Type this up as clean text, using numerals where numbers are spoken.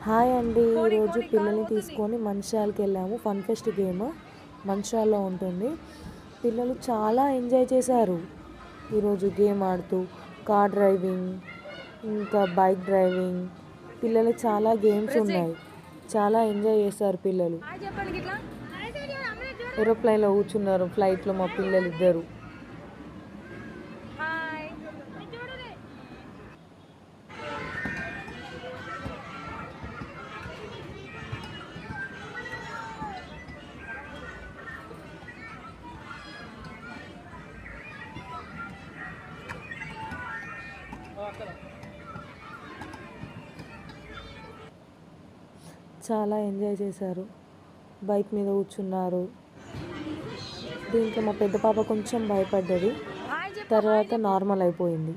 Hi అండి. ఈరోజు పిల్లల్ని తీసుకొని మంచిర్యాలకి వెళ్ళాము. ఫన్ ఫెస్ట్ గేమ్ మంచిర్యాలలో ఉంటుంది. పిల్లలు చాలా ఎంజాయ్ చేశారు ఈరోజు గేమ్ ఆడుతూ. కార్ డ్రైవింగ్, ఇంకా బైక్ డ్రైవింగ్, పిల్లలు చాలా గేమ్స్ ఉన్నాయి. చాలా ఎంజాయ్ చేశారు పిల్లలు. ఏరోప్లేన్లో కూర్చున్నారు, ఫ్లైట్లో మా పిల్లలు ఇద్దరు. చాలా ఎంజాయ్ చేశారు. బైక్ మీద కూర్చున్నారు. దీంట్లో మా పెద్ద పాప కొంచెం భయపడ్డది, తర్వాత నార్మల్ అయిపోయింది.